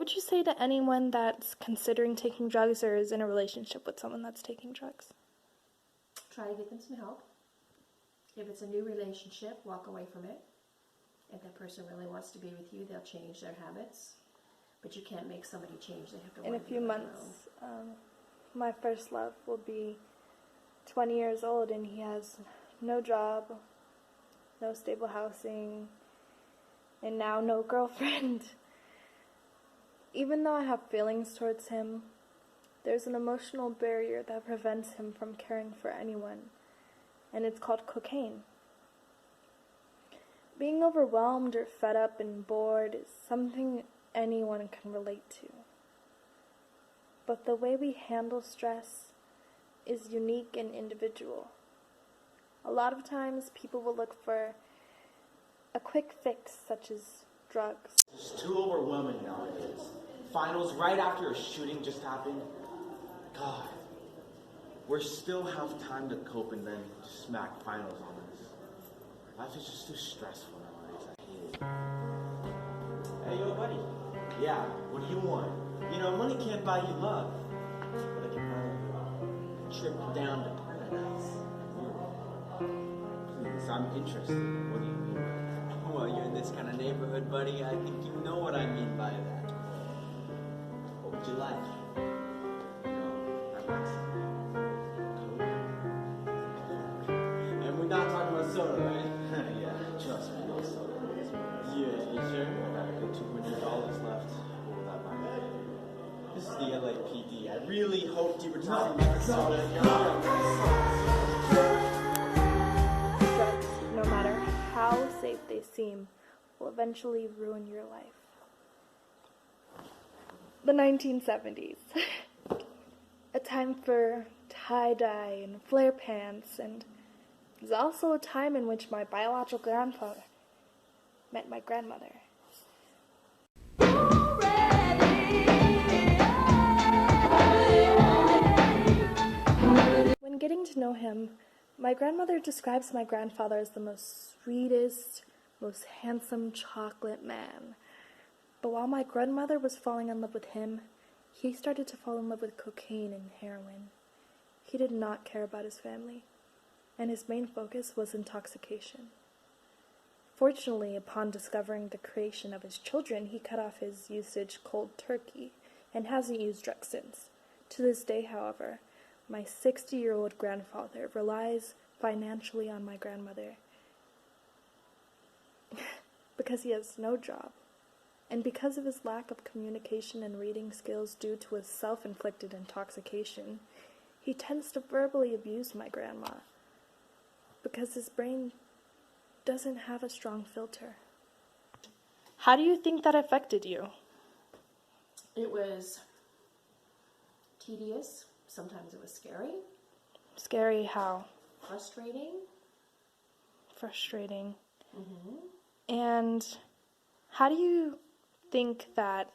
would you say to anyone that's considering taking drugs or is in a relationship with someone that's taking drugs? Try to get them some help. If it's a new relationship, walk away from it. If that person really wants to be with you, they'll change their habits. But you can't make somebody change. They have to In a want to few be on their months, my first love will be 20 years old and he has no job, no stable housing, and now no girlfriend. Even though I have feelings towards him, there's an emotional barrier that prevents him from caring for anyone, and it's called cocaine. Being overwhelmed or fed up and bored is something anyone can relate to. But the way we handle stress is unique and individual. A lot of times people will look for a quick fix such as drugs. It's too overwhelming nowadays. Finals right after a shooting just happened. God, we still have time to cope and then smack finals on us. Life is just too stressful nowadays. I hate it. Hey, yo, buddy. Yeah, what do you want? You know, money can't buy you love, but it can buy you a trip down to paradise. Please, I'm interested. What do you mean by that? Well, you're in this kind of neighborhood, buddy. I think you know what I mean by that. What would you like? I'd like some Coke. And we're not talking about soda, right? Yeah, trust me, no soda. Yeah, you sure? I got a good $200 left. What would that buy me? This is the LAPD. I really hoped you were talking about soda. Drugs, no matter how safe they seem, will eventually ruin your life. The 1970s. A time for tie-dye and flare pants, and it was also a time in which my biological grandfather met my grandmother. When getting to know him, my grandmother describes my grandfather as the most sweetest, most handsome chocolate man. But while my grandmother was falling in love with him, he started to fall in love with cocaine and heroin. He did not care about his family, and his main focus was intoxication. Fortunately, upon discovering the creation of his children, he cut off his usage cold turkey and hasn't used drugs since. To this day, however, my 60-year-old grandfather relies financially on my grandmother because he has no job. And because of his lack of communication and reading skills due to his self-inflicted intoxication, he tends to verbally abuse my grandma because his brain doesn't have a strong filter. How do you think that affected you? It was tedious. Sometimes it was scary. Scary how? Frustrating. Frustrating. Mm-hmm. And how do you think that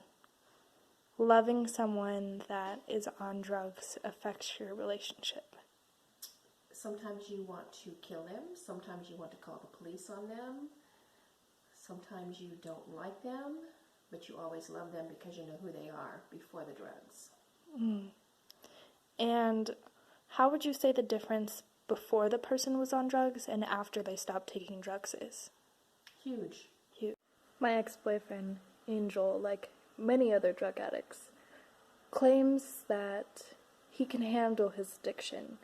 loving someone that is on drugs affects your relationship? Sometimes you want to kill them. Sometimes you want to call the police on them. Sometimes you don't like them, but you always love them because you know who they are before the drugs. And how would you say the difference before the person was on drugs and after they stopped taking drugs is? Huge. My ex-boyfriend, Angel, like many other drug addicts, claims that he can handle his addiction.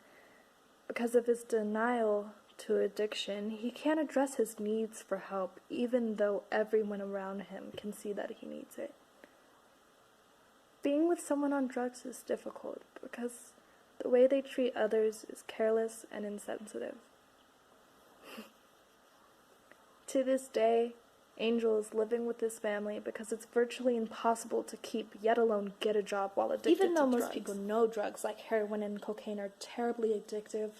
Because of his denial to addiction, he can't address his needs for help, even though everyone around him can see that he needs it. Being with someone on drugs is difficult because the way they treat others is careless and insensitive. To this day, Angel is living with his family because it's virtually impossible to keep, yet alone get a job while addicted to drugs. Even though most people know drugs like heroin and cocaine are terribly addictive,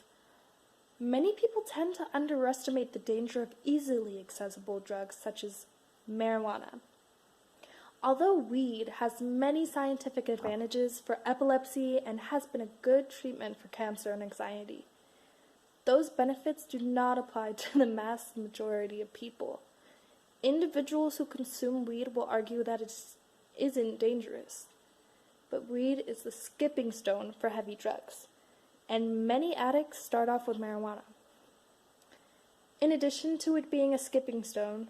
many people tend to underestimate the danger of easily accessible drugs such as marijuana. Although weed has many scientific advantages for epilepsy and has been a good treatment for cancer and anxiety, those benefits do not apply to the mass majority of people. Individuals who consume weed will argue that isn't dangerous. But weed is the skipping stone for heavy drugs, and many addicts start off with marijuana. In addition to it being a skipping stone,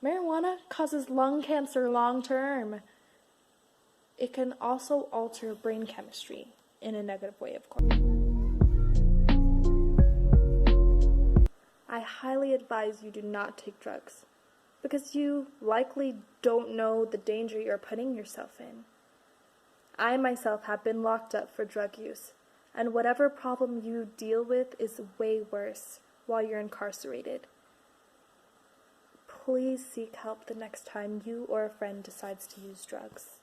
marijuana causes lung cancer long term. It can also alter brain chemistry in a negative way, of course. I highly advise you do not take drugs, because you likely don't know the danger you're putting yourself in. I myself have been locked up for drug use, and whatever problem you deal with is way worse while you're incarcerated. Please seek help the next time you or a friend decides to use drugs.